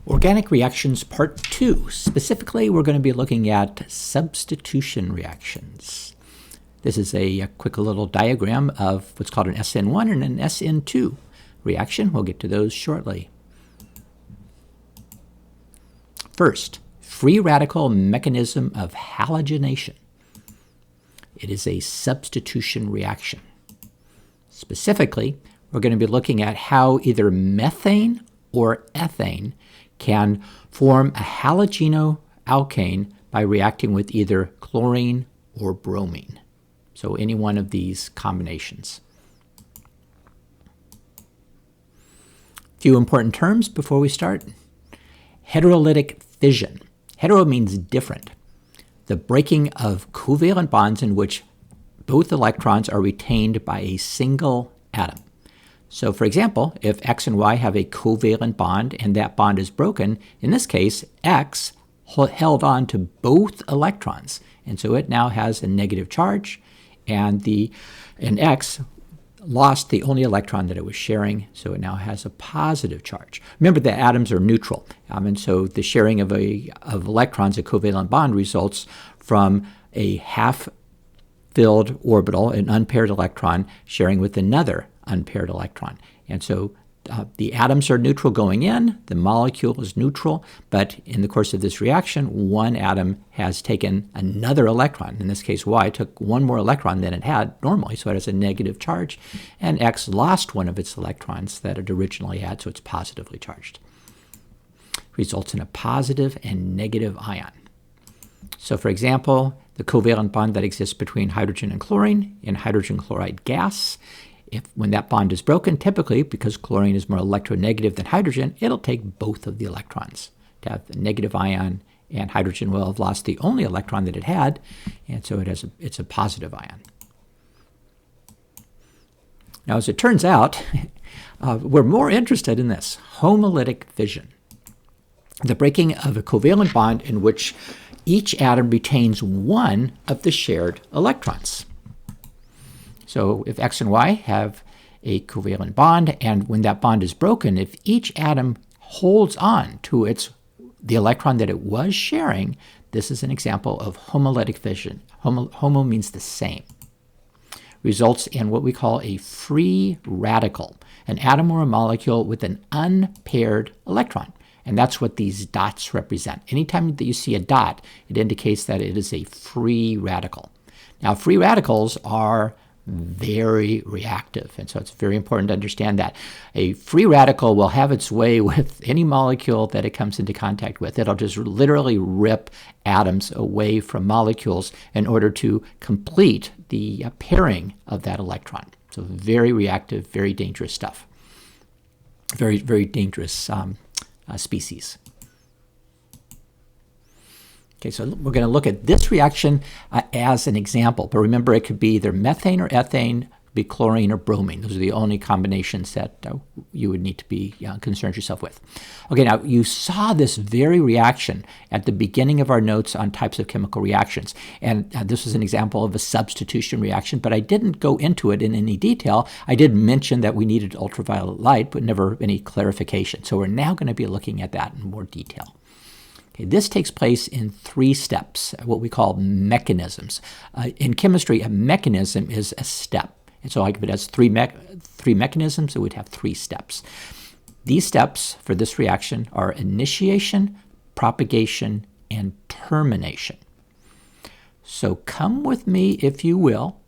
Organic reactions part 2. Specifically, we're going to be looking at substitution reactions. This is a quick little diagram of what's called an SN1 and an SN2 reaction. We'll get to those shortly. First, free radical mechanism of halogenation. It is a substitution reaction. Specifically, we're going to be looking at how either methane or ethane can form a halogenoalkane by reacting with either chlorine or bromine. So any one of these combinations. Few important terms before we start. Heterolytic fission. Hetero means different. The breaking of covalent bonds in which both electrons are retained by a single atom. So for example, if X and Y have a covalent bond and that bond is broken, in this case, X held on to both electrons. And so it now has a negative charge, and X lost the only electron that it was sharing, so it now has a positive charge. Remember that atoms are neutral, and so the sharing of electrons, a covalent bond, results from a half-filled orbital, an unpaired electron, sharing with another unpaired electron. And so the atoms are neutral going in, the molecule is neutral, but in the course of this reaction, one atom has taken another electron. In this case, Y took one more electron than it had normally, so it has a negative charge, and X lost one of its electrons that it originally had, so it's positively charged. Results in a positive and negative ion. So for example, the covalent bond that exists between hydrogen and chlorine in hydrogen chloride gas, when that bond is broken, typically, because chlorine is more electronegative than hydrogen, it'll take both of the electrons to have the negative ion, and hydrogen will have lost the only electron that it had, and so it's a positive ion. Now, as it turns out, we're more interested in this, homolytic fission, the breaking of a covalent bond in which each atom retains one of the shared electrons. So if X and Y have a covalent bond, and when that bond is broken, if each atom holds on to the electron that it was sharing, this is an example of homolytic fission. Homo means the same. Results in what we call a free radical, an atom or a molecule with an unpaired electron. And that's what these dots represent. Anytime that you see a dot, it indicates that it is a free radical. Now, free radicals are very reactive, and so it's very important to understand that. A free radical will have its way with any molecule that it comes into contact with. It'll just literally rip atoms away from molecules in order to complete the pairing of that electron. So very reactive, very dangerous stuff. Very, very dangerous species. Okay, so we're going to look at this reaction as an example, but remember it could be either methane or ethane, be chlorine or bromine. Those are the only combinations that you would need to be concerned yourself with. Okay, now you saw this very reaction at the beginning of our notes on types of chemical reactions, and this was an example of a substitution reaction, but I didn't go into it in any detail. I did mention that we needed ultraviolet light, but never any clarification. So we're now going to be looking at that in more detail. Okay, this takes place in 3 steps, what we call mechanisms. In chemistry, a mechanism is a step. And so like if it has three mechanisms, it would have 3 steps. These steps for this reaction are initiation, propagation, and termination. So come with me, if you will,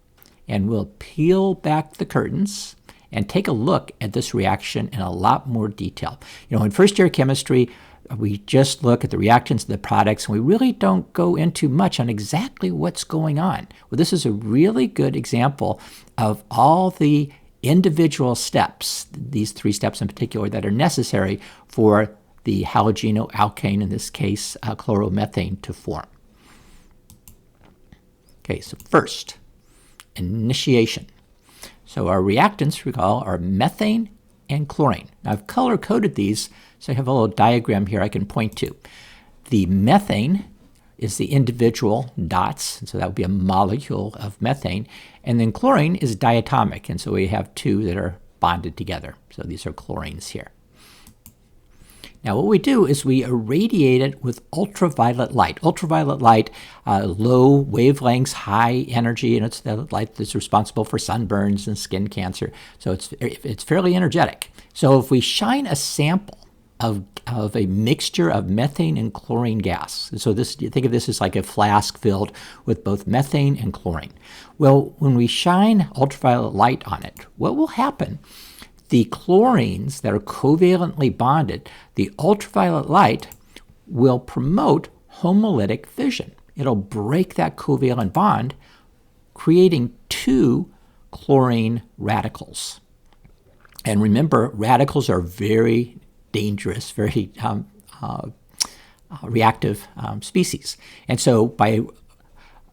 and we'll peel back the curtains and take a look at this reaction in a lot more detail. You know, in first-year chemistry, we just look at the reactants and the products, and we really don't go into much on exactly what's going on. Well, this is a really good example of all the individual steps, these 3 steps in particular, that are necessary for the halogenoalkane, in this case, chloromethane, to form. Okay, so first, initiation. So our reactants, recall, are methane and chlorine. Now, I've color-coded these, so I have a little diagram here I can point to. The methane is the individual dots, and so that would be a molecule of methane. And then chlorine is diatomic, and so we have 2 that are bonded together. So these are chlorines here. Now, what we do is we irradiate it with ultraviolet light. Ultraviolet light, low wavelengths, high energy, and it's the light that's responsible for sunburns and skin cancer. So it's fairly energetic. So if we shine a sample of a mixture of methane and chlorine gas, so think of this as like a flask filled with both methane and chlorine. Well, when we shine ultraviolet light on it, what will happen? The chlorines that are covalently bonded, the ultraviolet light will promote homolytic fission. It'll break that covalent bond, creating two chlorine radicals. And remember, radicals are very dangerous, very reactive species. And so by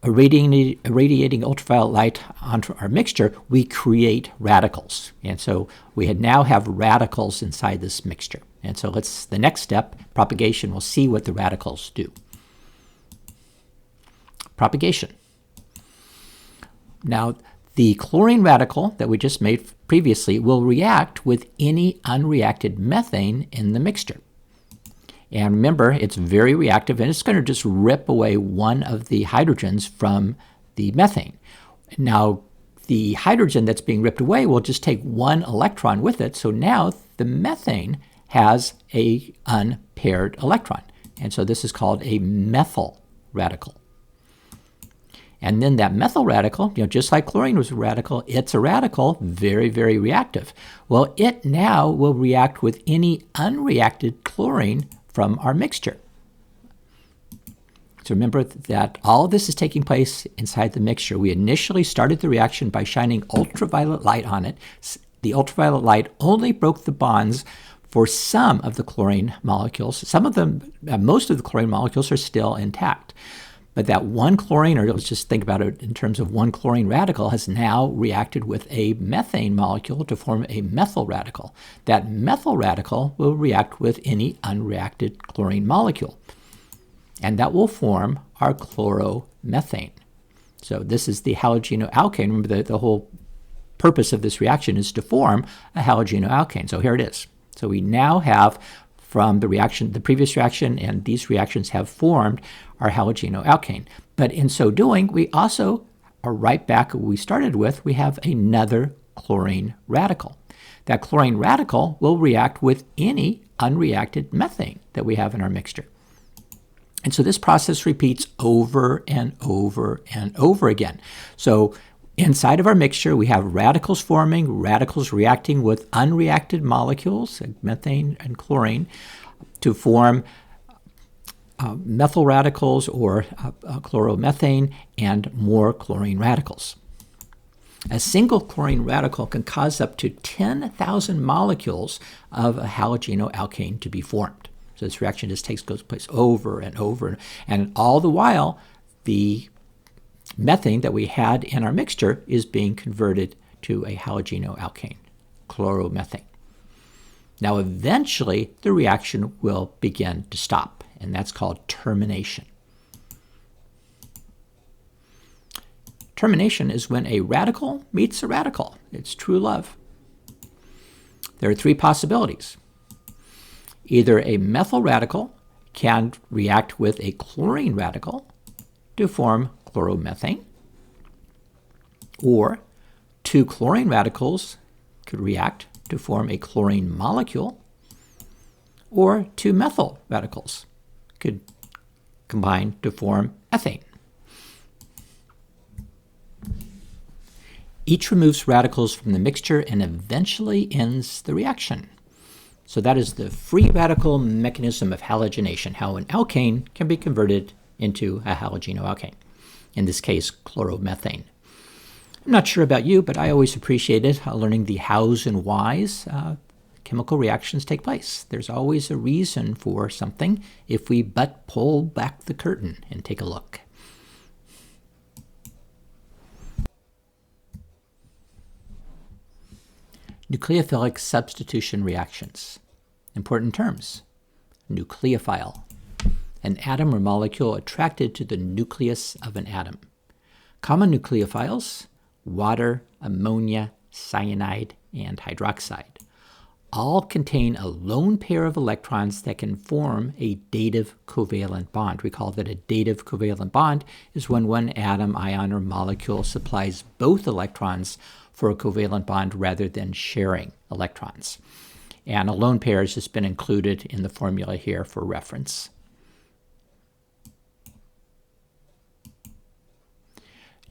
irradiating ultraviolet light onto our mixture, we create radicals. And so we now have radicals inside this mixture. And so the next step, propagation, we'll see what the radicals do. Propagation. Now, the chlorine radical that we just made previously will react with any unreacted methane in the mixture. And remember, it's very reactive, and it's going to just rip away one of the hydrogens from the methane. Now, the hydrogen that's being ripped away will just take one electron with it, so now the methane has a unpaired electron. And so this is called a methyl radical. And then that methyl radical, just like chlorine was a radical, it's a radical, very, very reactive. Well, it now will react with any unreacted chlorine from our mixture. So remember that all of this is taking place inside the mixture. We initially started the reaction by shining ultraviolet light on it. The ultraviolet light only broke the bonds for some of the chlorine molecules. Some of them, most of the chlorine molecules are still intact. But that one chlorine, or let's just think about it in terms of one chlorine radical, has now reacted with a methane molecule to form a methyl radical. That methyl radical will react with any unreacted chlorine molecule. And that will form our chloromethane. So this is the halogenoalkane. Remember, the whole purpose of this reaction is to form a halogenoalkane. So here it is. So we now have, from the previous reaction, and these reactions have formed our halogenoalkane. But in so doing, we also are right back where we started with. We have another chlorine radical. That chlorine radical will react with any unreacted methane that we have in our mixture. And so this process repeats over and over and over again. So inside of our mixture, we have radicals forming, radicals reacting with unreacted molecules, like methane and chlorine, to form methyl radicals or chloromethane and more chlorine radicals. A single chlorine radical can cause up to 10,000 molecules of a halogenoalkane to be formed. So this reaction just goes place over and over, and all the while, the methane that we had in our mixture is being converted to a halogenoalkane, chloromethane. Now, eventually, the reaction will begin to stop, and that's called termination. Termination is when a radical meets a radical. It's true love. There are three possibilities. Either a methyl radical can react with a chlorine radical to form chloromethane, or two chlorine radicals could react to form a chlorine molecule, or two methyl radicals could combine to form ethane. Each removes radicals from the mixture and eventually ends the reaction. So that is the free radical mechanism of halogenation, how an alkane can be converted into a halogenoalkane, in this case, chloromethane. I'm not sure about you, but I always appreciated learning the hows and whys chemical reactions take place. There's always a reason for something if we but pull back the curtain and take a look. Nucleophilic substitution reactions. Important terms. Nucleophile. An atom or molecule attracted to the nucleus of an atom. Common nucleophiles: water, ammonia, cyanide, and hydroxide. all contain a lone pair of electrons that can form a dative covalent bond. Recall that a dative covalent bond is when one atom, ion, or molecule supplies both electrons for a covalent bond rather than sharing electrons. And a lone pair has just been included in the formula here for reference.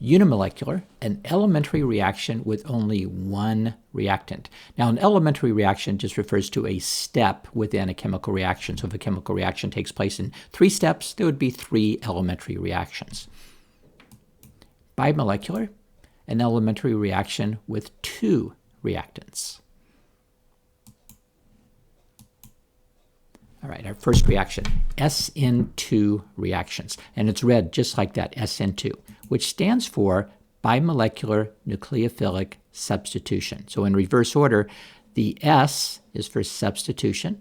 Unimolecular, an elementary reaction with only one reactant. Now, an elementary reaction just refers to a step within a chemical reaction. So if a chemical reaction takes place in 3 steps, there would be 3 elementary reactions. Bimolecular, an elementary reaction with 2 reactants. All right, our first reaction, SN2 reactions. And it's read just like that, SN2, which stands for bimolecular nucleophilic substitution. So in reverse order, the S is for substitution,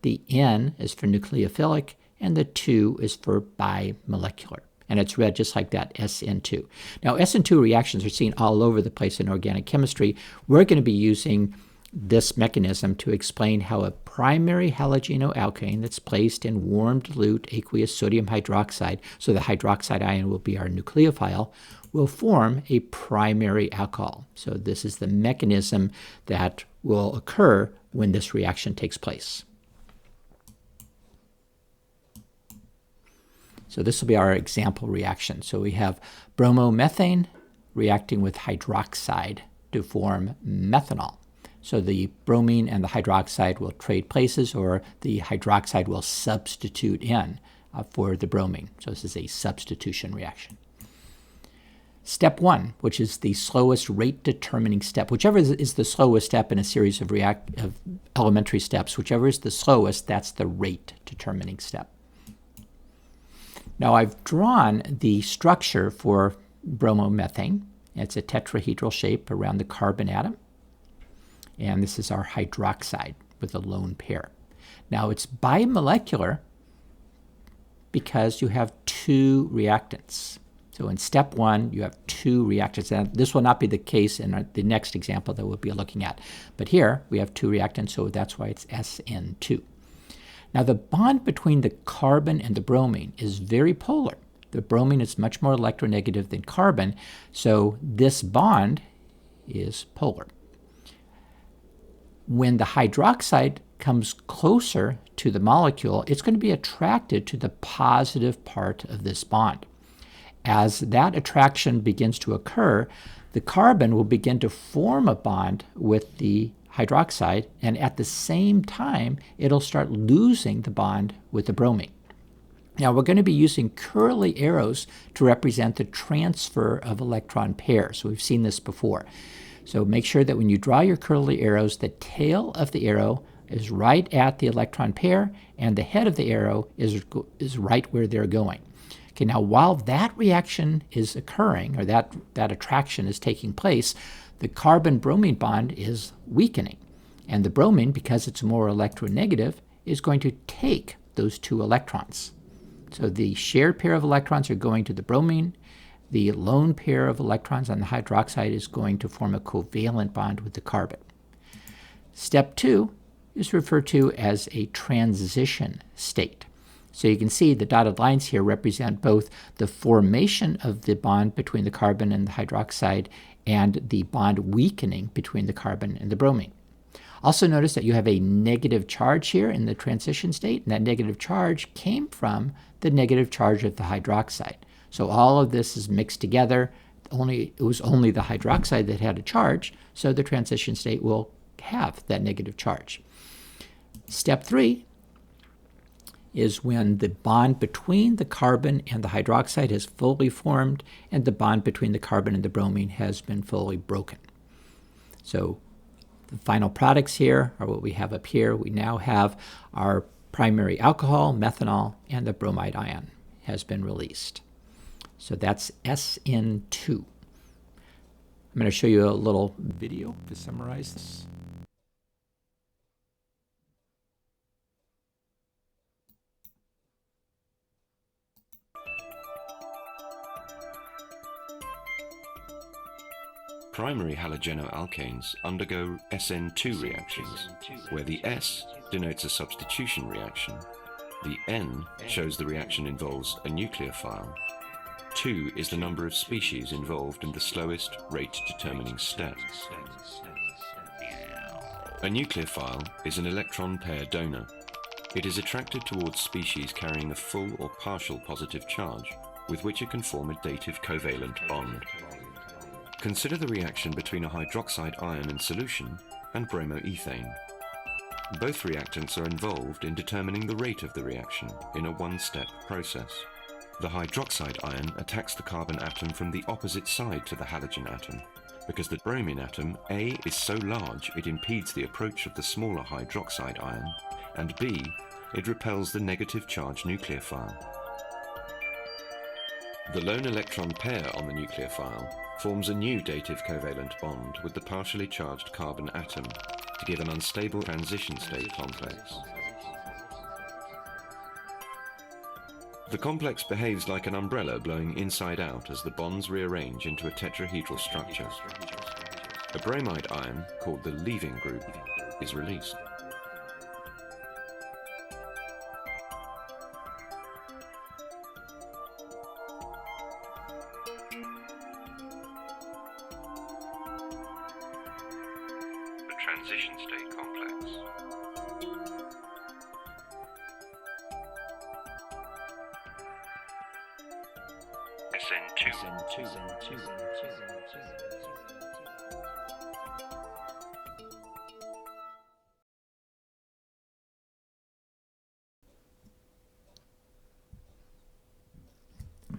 the N is for nucleophilic, and the 2 is for bimolecular. And it's read just like that, SN2. Now, SN2 reactions are seen all over the place in organic chemistry. We're going to be using this mechanism to explain how a primary halogenoalkane that's placed in warm dilute aqueous sodium hydroxide, so the hydroxide ion will be our nucleophile, will form a primary alcohol. So this is the mechanism that will occur when this reaction takes place. So this will be our example reaction. So we have bromomethane reacting with hydroxide to form methanol. So the bromine and the hydroxide will trade places, or the hydroxide will substitute in for the bromine. So this is a substitution reaction. Step 1, which is the slowest rate-determining step. Whichever is the slowest step in a series of elementary steps, whichever is the slowest, that's the rate-determining step. Now I've drawn the structure for bromomethane. It's a tetrahedral shape around the carbon atom. And this is our hydroxide with a lone pair. Now it's bimolecular because you have 2 reactants. So in step 1, you have 2 reactants. And this will not be the case in the next example that we'll be looking at. But here we have 2 reactants, so that's why it's SN2. Now the bond between the carbon and the bromine is very polar. The bromine is much more electronegative than carbon, so this bond is polar. When the hydroxide comes closer to the molecule, it's going to be attracted to the positive part of this bond. As that attraction begins to occur, the carbon will begin to form a bond with the hydroxide, and at the same time, it'll start losing the bond with the bromine. Now, we're going to be using curly arrows to represent the transfer of electron pairs. We've seen this before. So make sure that when you draw your curly arrows, the tail of the arrow is right at the electron pair, and the head of the arrow is right where they're going. Okay, now while that reaction is occurring, or that attraction is taking place, the carbon-bromine bond is weakening. And the bromine, because it's more electronegative, is going to take those 2 electrons. So the shared pair of electrons are going to the bromine. The lone pair of electrons on the hydroxide is going to form a covalent bond with the carbon. Step 2 is referred to as a transition state. So you can see the dotted lines here represent both the formation of the bond between the carbon and the hydroxide and the bond weakening between the carbon and the bromine. Also notice that you have a negative charge here in the transition state, and that negative charge came from the negative charge of the hydroxide. So all of this is mixed together. It was only the hydroxide that had a charge, so the transition state will have that negative charge. Step 3 is when the bond between the carbon and the hydroxide has fully formed and the bond between the carbon and the bromine has been fully broken. So the final products here are what we have up here. We now have our primary alcohol, methanol, and the bromide ion has been released. So that's SN2. I'm going to show you a little video to summarize this. primary halogenoalkanes undergo SN2 reactions, where the S denotes a substitution reaction, the N shows the reaction involves a nucleophile, 2 is the number of species involved in the slowest rate-determining step. A nucleophile is an electron pair donor. It is attracted towards species carrying a full or partial positive charge, with which it can form a dative covalent bond. Consider the reaction between a hydroxide ion in solution and bromoethane. Both reactants are involved in determining the rate of the reaction in a one-step process. The hydroxide ion attacks the carbon atom from the opposite side to the halogen atom, because the bromine atom A is so large it impedes the approach of the smaller hydroxide ion, and B, it repels the negative charge nucleophile. The lone electron pair on the nucleophile forms a new dative covalent bond with the partially charged carbon atom to give an unstable transition state complex. The complex behaves like an umbrella blowing inside out as the bonds rearrange into a tetrahedral structure. A bromide ion, called the leaving group, is released. The transition state complex. SN2.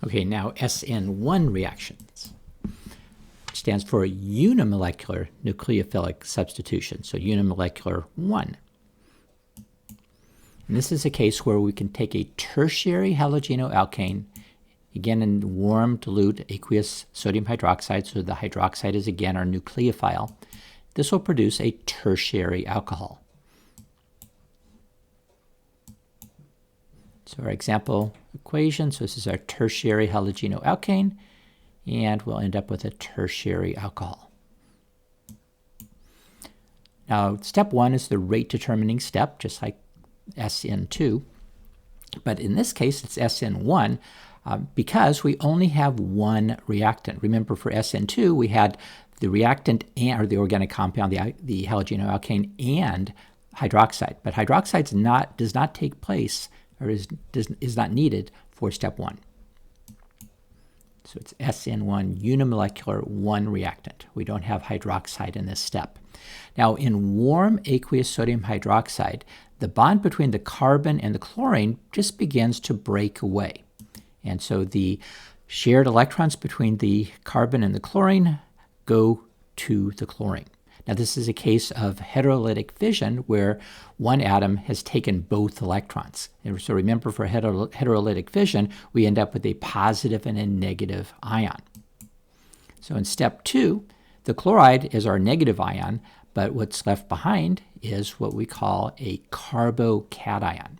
Okay, now SN1 reactions, which stands for unimolecular nucleophilic substitution, so unimolecular 1. And this is a case where we can take a tertiary halogenoalkane, again in warm, dilute, aqueous sodium hydroxide, so the hydroxide is again our nucleophile. This will produce a tertiary alcohol. So our example equation, so this is our tertiary halogenoalkane, and we'll end up with a tertiary alcohol. Now, step 1 is the rate determining step, just like SN2, but in this case it's SN1 because we only have one reactant. Remember, for SN2 we had the reactant or the organic compound, the halogenoalkane, and hydroxide, but hydroxide does not take place or is not needed for step 1. So it's SN1 unimolecular 1 reactant. We don't have hydroxide in this step. Now, in warm aqueous sodium hydroxide, the bond between the carbon and the chlorine just begins to break away. And so the shared electrons between the carbon and the chlorine go to the chlorine. Now, this is a case of heterolytic fission where one atom has taken both electrons. And so remember, for heterolytic fission, we end up with a positive and a negative ion. So in step 2, the chloride is our negative ion, but what's left behind is what we call a carbocation.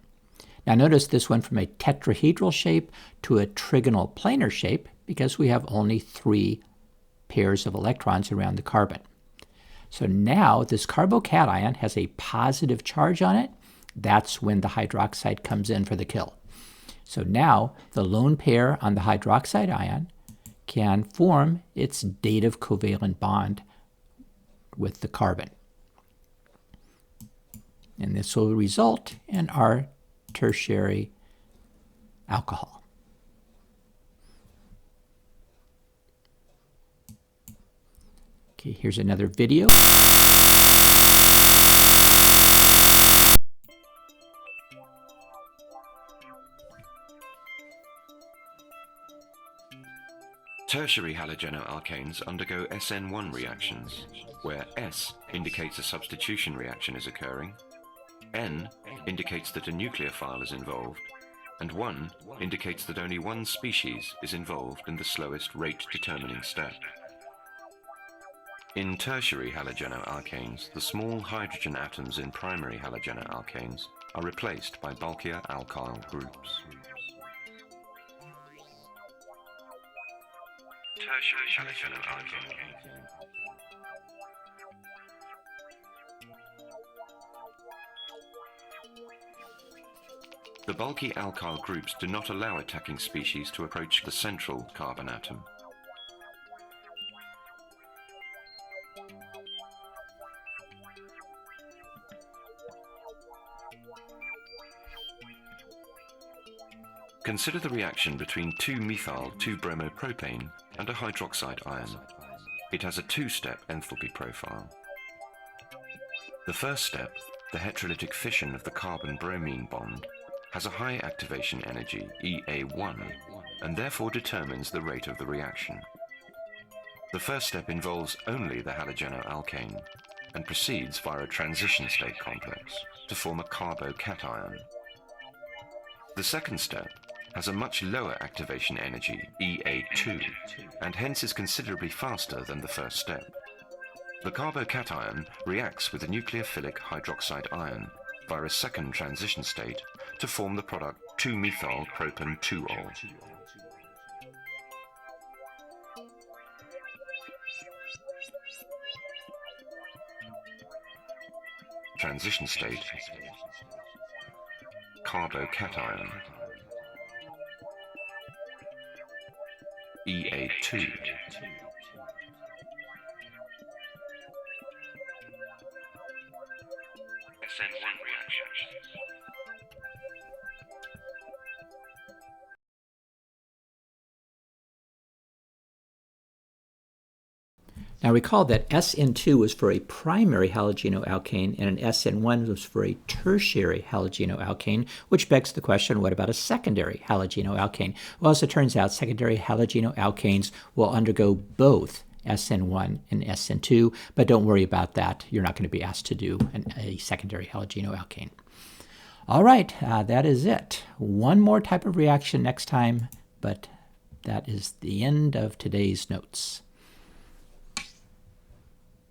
Now notice this went from a tetrahedral shape to a trigonal planar shape because we have only 3 pairs of electrons around the carbon. So now this carbocation has a positive charge on it. That's when the hydroxide comes in for the kill. So now the lone pair on the hydroxide ion can form its dative covalent bond with the carbon. And this will result in our tertiary alcohol. Okay, here's another video. Tertiary halogenoalkanes undergo SN1 reactions, where S indicates a substitution reaction is occurring, N indicates that a nucleophile is involved, and 1 indicates that only one species is involved in the slowest rate-determining step. In tertiary halogenoalkanes, the small hydrogen atoms in primary halogenoalkanes are replaced by bulkier alkyl groups. Tertiary halogenoalkane. The bulky alkyl groups do not allow attacking species to approach the central carbon atom. Consider the reaction between 2-methyl 2-bromopropane and a hydroxide ion. It has a two-step enthalpy profile. The first step, the heterolytic fission of the carbon-bromine bond, has a high activation energy, EA1, and therefore determines the rate of the reaction. The first step involves only the halogenoalkane and proceeds via a transition state complex to form a carbocation. The second step has a much lower activation energy, EA2, and hence is considerably faster than the first step. The carbocation reacts with the nucleophilic hydroxide ion via a second transition state to form the product 2-methyl propan 2-ol. Transition state, carbocation, EA2. SN1 reaction. Now recall that SN2 was for a primary halogenoalkane and an SN1 was for a tertiary halogenoalkane, which begs the question, what about a secondary halogenoalkane? Well, as it turns out, secondary halogenoalkanes will undergo both SN1 and SN2, but don't worry about that. You're not going to be asked to do a secondary halogenoalkane. All right, that is it. One more type of reaction next time, but that is the end of today's notes.